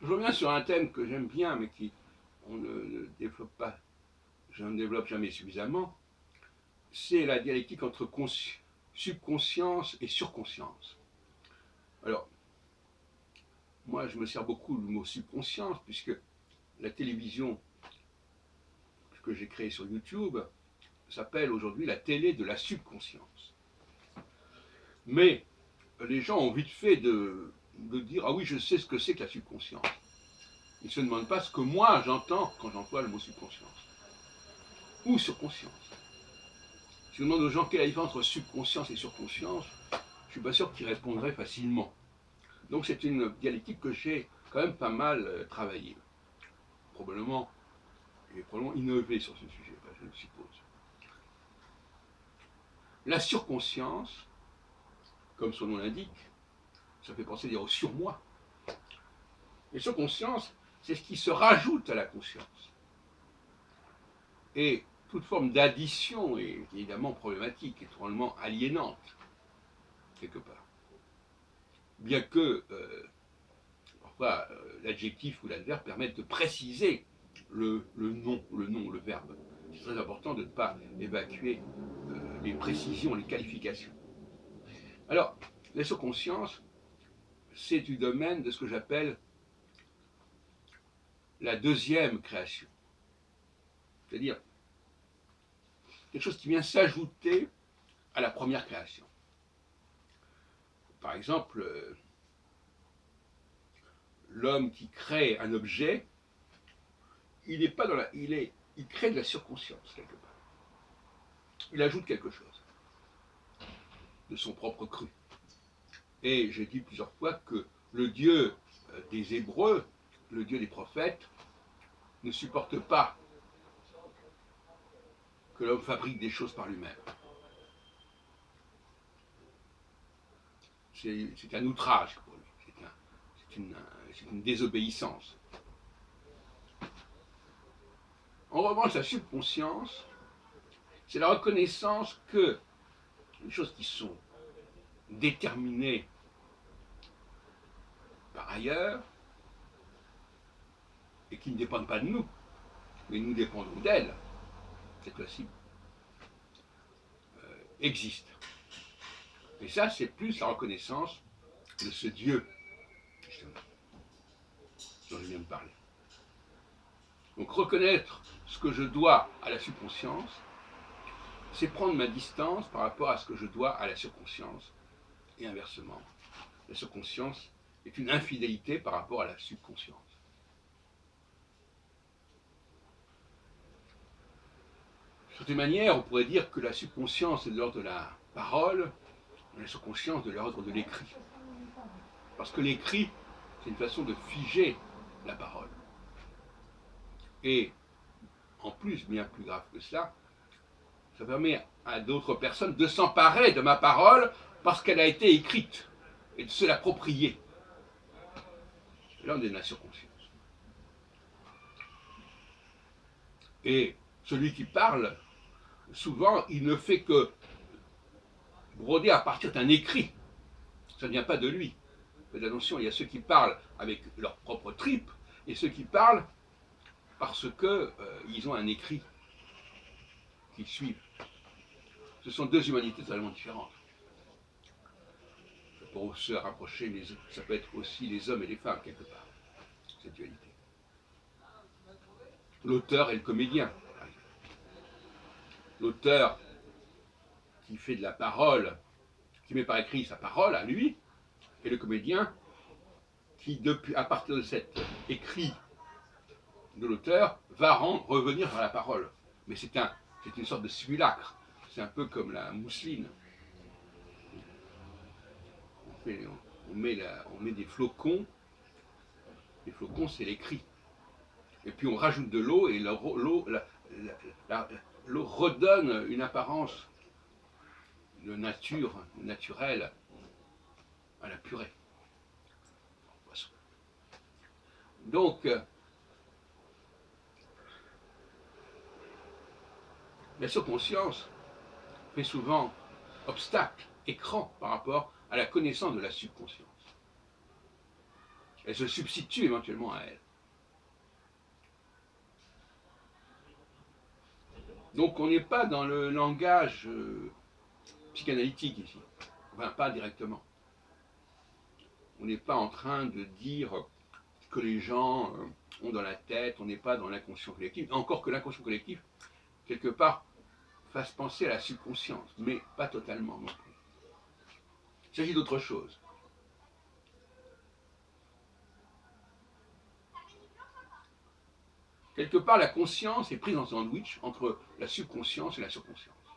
Je reviens sur un thème que j'aime bien, mais qui on ne développe pas, je ne développe jamais suffisamment, c'est la dialectique entre subconscience et surconscience. Alors, moi, je me sers beaucoup du mot subconscience, puisque la télévision que j'ai créée sur YouTube s'appelle aujourd'hui la télé de la subconscience. Mais les gens ont vite fait de dire « Ah oui, je sais ce que c'est que la subconscience ». Ils ne se demandent pas ce que moi j'entends quand j'emploie le mot subconscience. Ou surconscience. Si je demande aux gens quelle est la différence entre subconscience et surconscience, je ne suis pas sûr qu'ils répondraient facilement. Donc c'est une dialectique que j'ai quand même pas mal travaillée. Probablement innové sur ce sujet, je le suppose. La surconscience, comme son nom l'indique, ça fait penser dire au surmoi. Et surconscience, c'est ce qui se rajoute à la conscience. Et toute forme d'addition est évidemment problématique, et totalement aliénante, quelque part. Bien que parfois l'adjectif ou l'adverbe permettent de préciser le nom, le verbe. C'est très important de ne pas évacuer les précisions, les qualifications. Alors, la surconscience, c'est du domaine de ce que j'appelle la deuxième création. C'est-à-dire quelque chose qui vient s'ajouter à la première création. Par exemple, l'homme qui crée un objet, il n'est pas dans la, il crée de la surconscience quelque part. Il ajoute quelque chose de son propre cru. Et j'ai dit plusieurs fois que le Dieu des Hébreux, le Dieu des prophètes, ne supporte pas que l'homme fabrique des choses par lui-même. C'est un outrage pour lui, c'est une désobéissance. En revanche, la subconscience, c'est la reconnaissance que les choses qui sont déterminées par ailleurs et qui ne dépendent pas de nous, mais nous dépendons d'elles, cette fois-ci, existent. Et ça, c'est plus la reconnaissance de ce Dieu, justement, dont je viens de parler. Donc reconnaître ce que je dois à la subconscience, c'est prendre ma distance par rapport à ce que je dois à la surconscience, et inversement. La surconscience est une infidélité par rapport à la subconscience. De toute manière, on pourrait dire que la subconscience est de l'ordre de la parole, et la surconscience de l'ordre de l'écrit. Parce que l'écrit, c'est une façon de figer la parole. Et en plus, bien plus grave que cela, ça permet à d'autres personnes de s'emparer de ma parole parce qu'elle a été écrite et de se l'approprier. Là, on est dans la surconscience. Et celui qui parle, souvent, il ne fait que broder à partir d'un écrit. Ça ne vient pas de lui. Faites attention, il y a ceux qui parlent avec leur propre tripe et ceux qui parlent parce qu'ils ont un écrit qu'ils suivent. Ce sont deux humanités totalement différentes. Pour se rapprocher, ça peut être aussi les hommes et les femmes, quelque part, cette dualité. L'auteur et le comédien. L'auteur qui fait de la parole, qui met par écrit sa parole à lui, et le comédien qui, à partir de cet écrit de l'auteur, va revenir vers la parole. Mais c'est une sorte de simulacre. C'est un peu comme la mousseline. On met des flocons. Les flocons, c'est l'écrit. Et puis on rajoute de l'eau et l'eau redonne une apparence de nature, naturelle à la purée. Donc, la surconscience fait souvent obstacle, écran par rapport à la connaissance de la subconscience. Elle se substitue éventuellement à elle. Donc on n'est pas dans le langage psychanalytique ici. Enfin, pas directement. On n'est pas en train de dire que les gens ont dans la tête, on n'est pas dans l'inconscient collectif. Encore que l'inconscient collectif, quelque part, fasse penser à la subconscience, mais pas totalement non plus. Il s'agit d'autre chose. Quelque part, la conscience est prise en sandwich entre la subconscience et la surconscience.